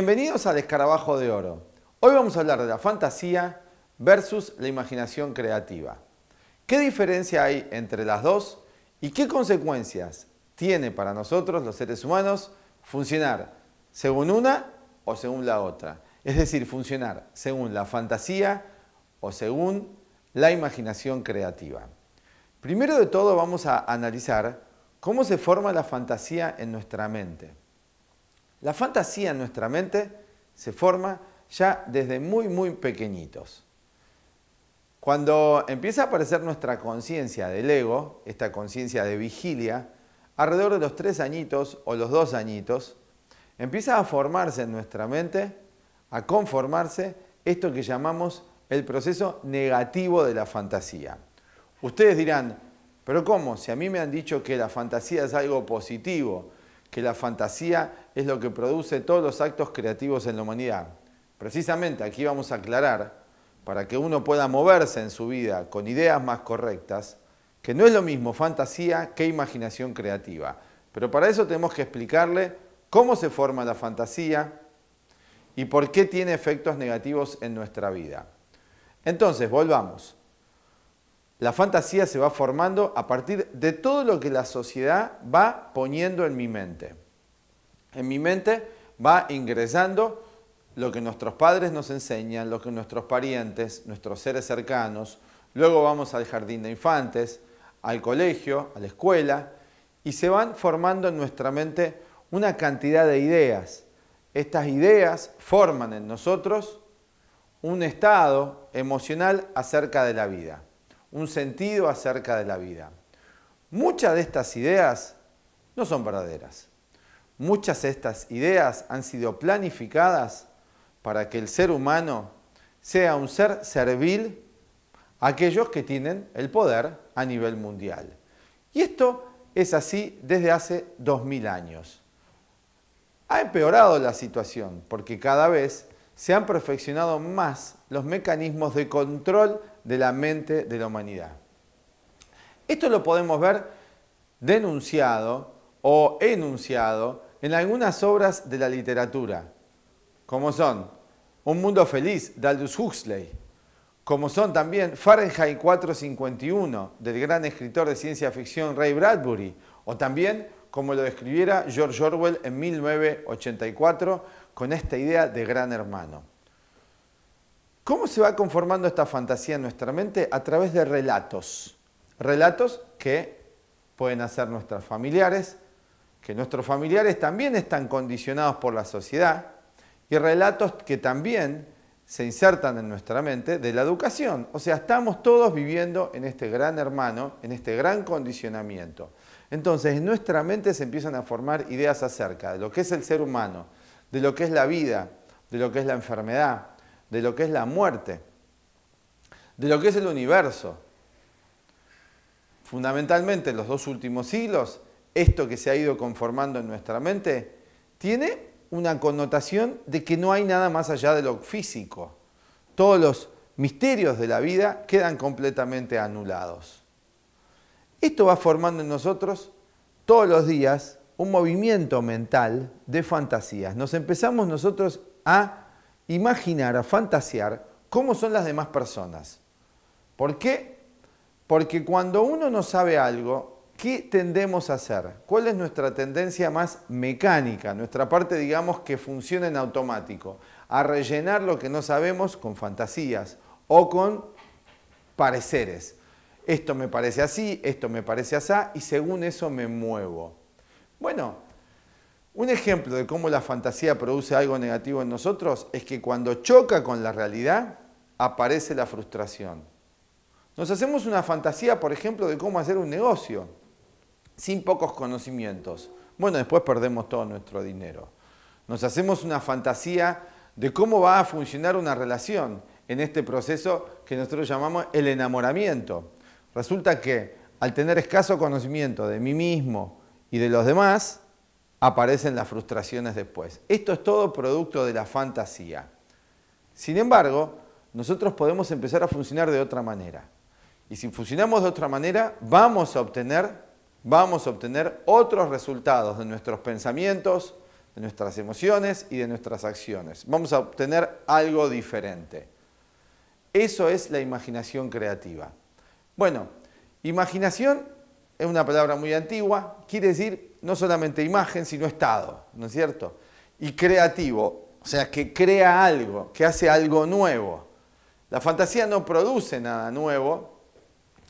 Bienvenidos al Escarabajo de Oro. Hoy vamos a hablar de la fantasía versus la imaginación creativa. ¿Qué diferencia hay entre las dos y qué consecuencias tiene para nosotros, los seres humanos, funcionar según una o según la otra? Es decir, funcionar según la fantasía o según la imaginación creativa. Primero de todo vamos a analizar cómo se forma la fantasía en nuestra mente. La fantasía en nuestra mente se forma ya desde muy pequeñitos. Cuando empieza a aparecer nuestra conciencia del ego, esta conciencia de vigilia, alrededor de los 3 añitos o los 2 añitos, empieza a formarse en nuestra mente, a conformarse esto que llamamos el proceso negativo de la fantasía. Ustedes dirán, ¿pero cómo? Si a mí me han dicho que la fantasía es algo positivo, que la fantasía es lo que produce todos los actos creativos en la humanidad. Precisamente aquí vamos a aclarar, para que uno pueda moverse en su vida con ideas más correctas, que no es lo mismo fantasía que imaginación creativa. Pero para eso tenemos que explicarle cómo se forma la fantasía y por qué tiene efectos negativos en nuestra vida. Entonces, volvamos. La fantasía se va formando a partir de todo lo que la sociedad va poniendo en mi mente. En mi mente va ingresando lo que nuestros padres nos enseñan, lo que nuestros parientes, nuestros seres cercanos. Luego vamos al jardín de infantes, al colegio, a la escuela, y se van formando en nuestra mente una cantidad de ideas. Estas ideas forman en nosotros un estado emocional acerca de la vida, un sentido acerca de la vida. Muchas de estas ideas no son verdaderas. Muchas de estas ideas han sido planificadas para que el ser humano sea un ser servil a aquellos que tienen el poder a nivel mundial. Y esto es así desde hace 2000 años. Ha empeorado la situación porque cada vez se han perfeccionado más los mecanismos de control de la mente de la humanidad. Esto lo podemos ver denunciado o enunciado en algunas obras de la literatura, como son Un mundo feliz, de Aldous Huxley, como son también Fahrenheit 451, del gran escritor de ciencia ficción Ray Bradbury, o también como lo describiera George Orwell en 1984, con esta idea de Gran Hermano. ¿Cómo se va conformando esta fantasía en nuestra mente? A través de relatos. Relatos que pueden hacer nuestros familiares, que nuestros familiares también están condicionados por la sociedad, y relatos que también se insertan en nuestra mente de la educación. O sea, estamos todos viviendo en este gran hermano, en este gran condicionamiento. Entonces, en nuestra mente se empiezan a formar ideas acerca de lo que es el ser humano, de lo que es la vida, de lo que es la enfermedad, de lo que es la muerte, de lo que es el universo. Fundamentalmente en los 2 últimos siglos, esto que se ha ido conformando en nuestra mente tiene una connotación de que no hay nada más allá de lo físico. Todos los misterios de la vida quedan completamente anulados. Esto va formando en nosotros todos los días un movimiento mental de fantasías. Nos empezamos nosotros a imaginar, a fantasear cómo son las demás personas. ¿Por qué? Porque cuando uno no sabe algo, ¿qué tendemos a hacer? ¿Cuál es nuestra tendencia más mecánica? Nuestra parte, digamos, que funciona en automático. A rellenar lo que no sabemos con fantasías o con pareceres. Esto me parece así, esto me parece así, y según eso me muevo. Bueno, un ejemplo de cómo la fantasía produce algo negativo en nosotros es que cuando choca con la realidad, aparece la frustración. Nos hacemos una fantasía, por ejemplo, de cómo hacer un negocio sin pocos conocimientos. Bueno, después perdemos todo nuestro dinero. Nos hacemos una fantasía de cómo va a funcionar una relación en este proceso que nosotros llamamos el enamoramiento. Resulta que al tener escaso conocimiento de mí mismo y de los demás, aparecen las frustraciones después. Esto es todo producto de la fantasía. Sin embargo, nosotros podemos empezar a funcionar de otra manera. Y si funcionamos de otra manera, vamos a obtener otros resultados de nuestros pensamientos, de nuestras emociones y de nuestras acciones. Vamos a obtener algo diferente. Eso es la imaginación creativa. Bueno, imaginación es una palabra muy antigua, quiere decir no solamente imagen, sino estado, ¿no es cierto? Y creativo, o sea, que crea algo, que hace algo nuevo. La fantasía no produce nada nuevo,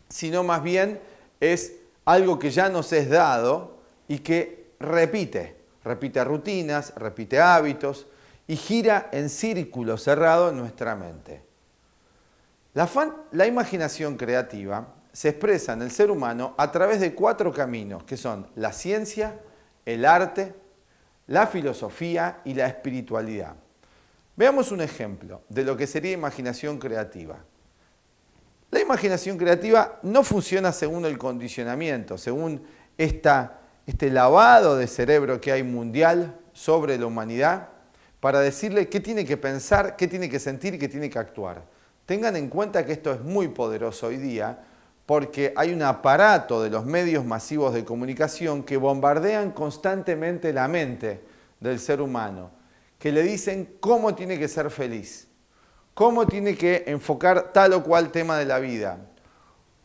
sino más bien es algo que ya nos es dado y que repite rutinas, repite hábitos y gira en círculo cerrado en nuestra mente. La imaginación creativa se expresa en el ser humano a través de 4 caminos, que son la ciencia, el arte, la filosofía y la espiritualidad. Veamos un ejemplo de lo que sería imaginación creativa. La imaginación creativa no funciona según el condicionamiento, según este lavado de cerebro que hay mundial sobre la humanidad para decirle qué tiene que pensar, qué tiene que sentir y qué tiene que actuar. Tengan en cuenta que esto es muy poderoso hoy día porque hay un aparato de los medios masivos de comunicación que bombardean constantemente la mente del ser humano, que le dicen cómo tiene que ser feliz, cómo tiene que enfocar tal o cual tema de la vida,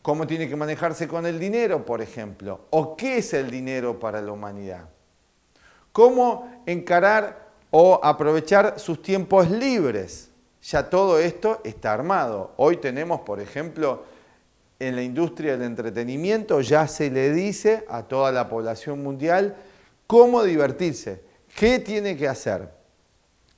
cómo tiene que manejarse con el dinero, por ejemplo, o qué es el dinero para la humanidad, cómo encarar o aprovechar sus tiempos libres. Ya todo esto está armado. Hoy tenemos, por ejemplo, en la industria del entretenimiento ya se le dice a toda la población mundial cómo divertirse, qué tiene que hacer.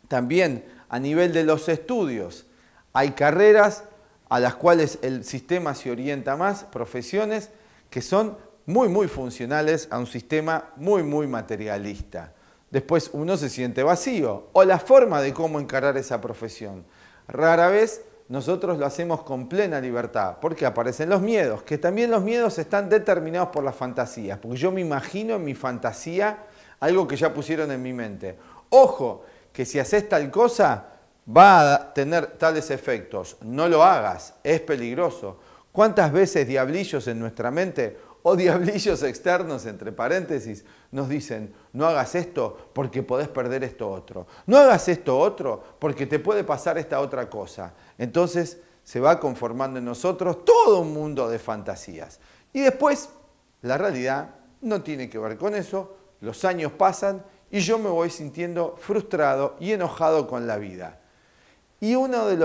También a nivel de los estudios hay carreras a las cuales el sistema se orienta más, profesiones que son muy funcionales a un sistema muy materialista. Después uno se siente vacío o la forma de cómo encarar esa profesión. Rara vez nosotros lo hacemos con plena libertad, porque aparecen los miedos, que también los miedos están determinados por las fantasías, porque yo me imagino en mi fantasía algo que ya pusieron en mi mente. Ojo, que si haces tal cosa va a tener tales efectos, no lo hagas, es peligroso. ¿Cuántas veces diablillos en nuestra mente o diablillos externos, entre paréntesis, nos dicen, no hagas esto porque podés perder esto otro. No hagas esto otro porque te puede pasar esta otra cosa. Entonces se va conformando en nosotros todo un mundo de fantasías. Y después, la realidad no tiene que ver con eso, los años pasan y yo me voy sintiendo frustrado y enojado con la vida. Y una de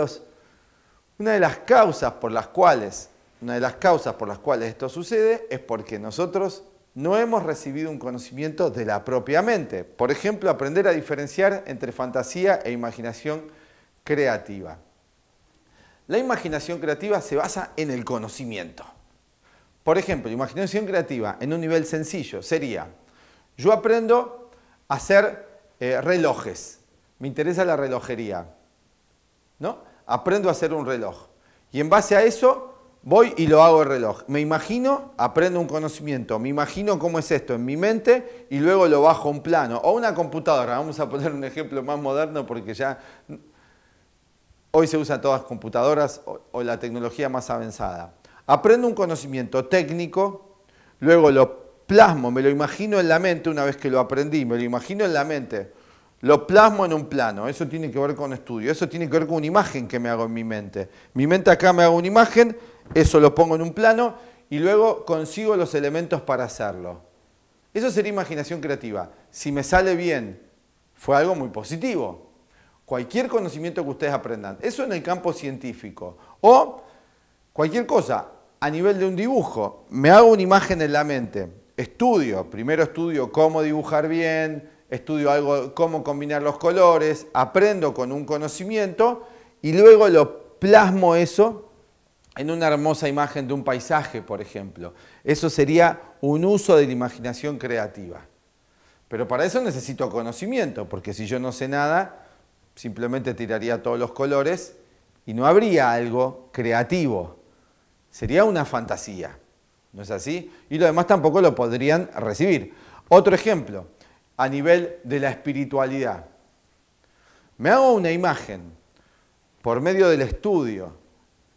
las causas por las cuales esto sucede es porque nosotros no hemos recibido un conocimiento de la propia mente. Por ejemplo, aprender a diferenciar entre fantasía e imaginación creativa. La imaginación creativa se basa en el conocimiento. Por ejemplo, imaginación creativa en un nivel sencillo sería, yo aprendo a hacer relojes, me interesa la relojería, ¿no? Aprendo a hacer un reloj y en base a eso voy y lo hago el reloj. Me imagino, aprendo un conocimiento, me imagino cómo es esto en mi mente y luego lo bajo a un plano. O una computadora, vamos a poner un ejemplo más moderno porque ya hoy se usan todas computadoras o la tecnología más avanzada. Aprendo un conocimiento técnico, luego lo plasmo, me lo imagino en la mente una vez que lo aprendí, me lo imagino en la mente, lo plasmo en un plano. Eso tiene que ver con estudio, eso tiene que ver con una imagen que me hago en mi mente. Mi mente acá me hago una imagen, eso lo pongo en un plano y luego consigo los elementos para hacerlo. Eso sería imaginación creativa. Si me sale bien, fue algo muy positivo. Cualquier conocimiento que ustedes aprendan, eso en el campo científico. O cualquier cosa, a nivel de un dibujo, me hago una imagen en la mente. Primero estudio cómo dibujar bien, estudio cómo combinar los colores, aprendo con un conocimiento y luego lo plasmo eso en una hermosa imagen de un paisaje, por ejemplo. Eso sería un uso de la imaginación creativa. Pero para eso necesito conocimiento, porque si yo no sé nada, simplemente tiraría todos los colores y no habría algo creativo. Sería una fantasía, ¿no es así? Y lo demás tampoco lo podrían recibir. Otro ejemplo, a nivel de la espiritualidad. Me hago una imagen por medio del estudio.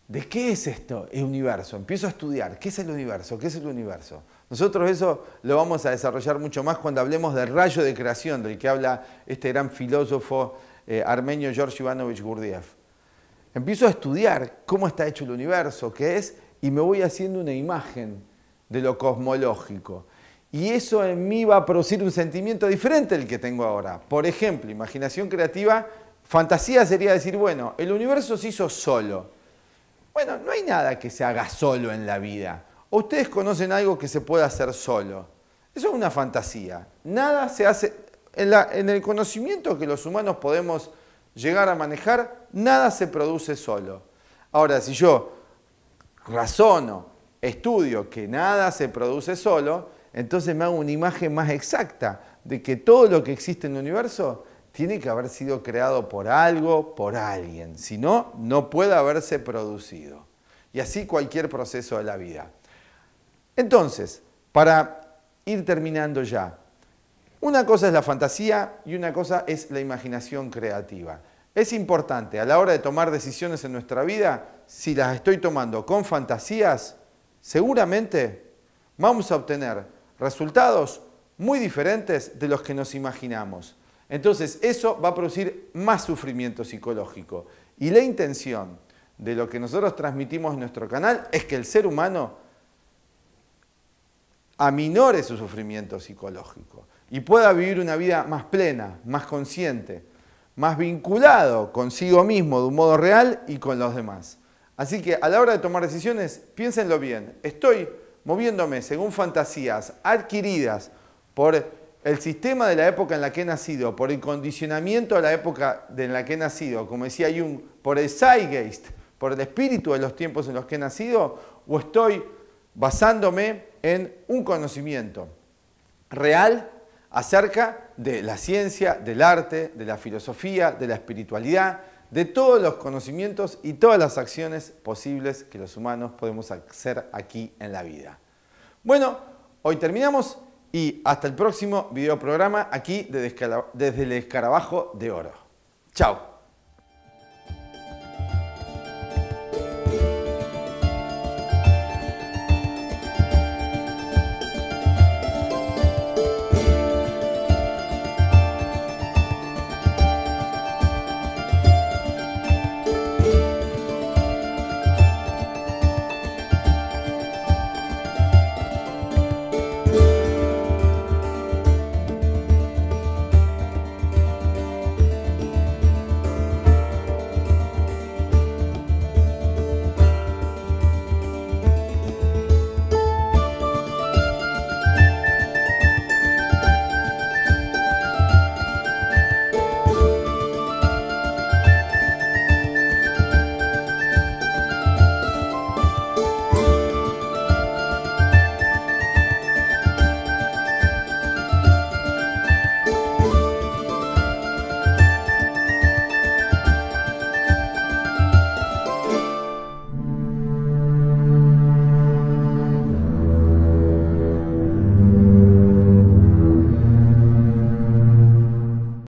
¿De qué es esto? El universo. Empiezo a estudiar. ¿Qué es el universo? ¿Qué es el universo? Nosotros eso lo vamos a desarrollar mucho más cuando hablemos del rayo de creación, del que habla este gran filósofo armenio George Ivanovich Gurdjieff. Empiezo a estudiar cómo está hecho el universo, qué es, y me voy haciendo una imagen de lo cosmológico. Y eso en mí va a producir un sentimiento diferente del que tengo ahora. Por ejemplo, imaginación creativa, fantasía sería decir, bueno, el universo se hizo solo. Bueno, no hay nada que se haga solo en la vida. ¿O ustedes conocen algo que se pueda hacer solo? Eso es una fantasía. Nada se hace, en el conocimiento que los humanos podemos llegar a manejar, nada se produce solo. Ahora, si yo razono, estudio que nada se produce solo, entonces me hago una imagen más exacta de que todo lo que existe en el universo tiene que haber sido creado por algo, por alguien. Si no, no puede haberse producido. Y así cualquier proceso de la vida. Entonces, para ir terminando ya, una cosa es la fantasía y una cosa es la imaginación creativa. Es importante a la hora de tomar decisiones en nuestra vida, si las estoy tomando con fantasías, seguramente vamos a obtener resultados muy diferentes de los que nos imaginamos. Entonces, eso va a producir más sufrimiento psicológico. Y la intención de lo que nosotros transmitimos en nuestro canal es que el ser humano aminore su sufrimiento psicológico y pueda vivir una vida más plena, más consciente, más vinculado consigo mismo de un modo real y con los demás. Así que a la hora de tomar decisiones, piénsenlo bien. Estoy moviéndome según fantasías adquiridas por el sistema de la época en la que he nacido, por el condicionamiento de la época en la que he nacido, como decía Jung, por el Zeitgeist, por el espíritu de los tiempos en los que he nacido, o estoy basándome en un conocimiento real acerca de la ciencia, del arte, de la filosofía, de la espiritualidad, de todos los conocimientos y todas las acciones posibles que los humanos podemos hacer aquí en la vida. Bueno, hoy terminamos y hasta el próximo video programa aquí desde el Escarabajo de Oro. Chao.